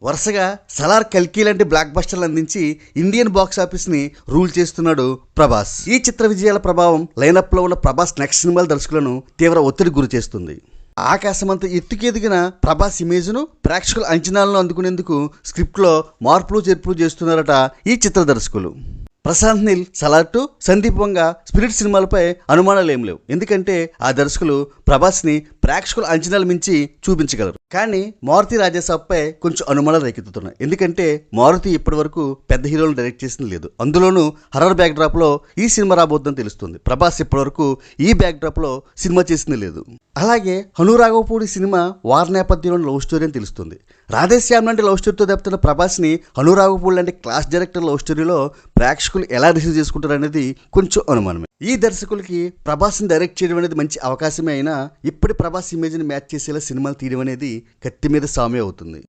వరుసగా సలార్, కల్కి లాంటి బ్లాక్ బస్టర్లు అందించి ఇండియన్ బాక్స్ ఆఫీస్ ని రూల్ చేస్తున్నాడు ప్రభాస్. ఈ చిత్ర విజయాల ప్రభావం లైనప్ లో ఉన్న ప్రభాస్ నెక్స్ట్ సినిమాల దర్శకులను తీవ్ర ఒత్తిడి గురి చేస్తుంది. ఆకాశమంత ఎత్తుకెదిగిన ప్రభాస్ ఇమేజ్ను ప్రేక్షకుల అంచనాలను అందుకునేందుకు స్క్రిప్ట్లో మార్పులు చేర్పులు చేస్తున్నారట ఈ చిత్ర దర్శకులు. ప్రశాంత్ నీల్ సలార్ 2, సందీప్ వంగ స్పిరిట్ సినిమాలపై అనుమానాలు ఏం లేవు. ఎందుకంటే ఆ దర్శకులు ప్రభాస్ని ప్రేక్షకుల అంచనాలు మించి చూపించగలరు. కానీ మారుతి రాజాసాబ్పై కొంచెం అనుమానాలు రేకెత్తుతున్నాయి. ఎందుకంటే మారుతి ఇప్పటి వరకు పెద్ద హీరోలను డైరెక్ట్ చేసింది లేదు. అందులోనూ హర్రర్ బ్యాక్ డ్రాప్లో ఈ సినిమా రాబోతుందని తెలుస్తుంది. ప్రభాస్ ఇప్పటి వరకు ఈ బ్యాక్ డ్రాప్లో సినిమా చేసింది లేదు. అలాగే హనురాఘవపూడి సినిమా వార్ నేపథ్యంలో లవ్ స్టోరీ అని తెలుస్తుంది. రాధేశ్యామ్ లాంటి లవ్ స్టోరీతో దెబ్బతిన్న ప్రభాస్ని హనురాఘవపూడి లాంటి క్లాస్ డైరెక్టర్ లవ్ స్టోరీలో ప్రేక్షకులు ఎలా రిసీవ్ చేసుకుంటారు అనేది కొంచెం అనుమానమే. ఈ దర్శకులకి ప్రభాస్ని డైరెక్ట్ చేయడం అనేది మంచి అవకాశమే అయినా ఇప్పటి ప్రభాస్ ఇమేజ్ని మ్యాచ్ చేసేలా సినిమాలు తీయడం అనేది కత్తి మీద సామే అవుతుంది.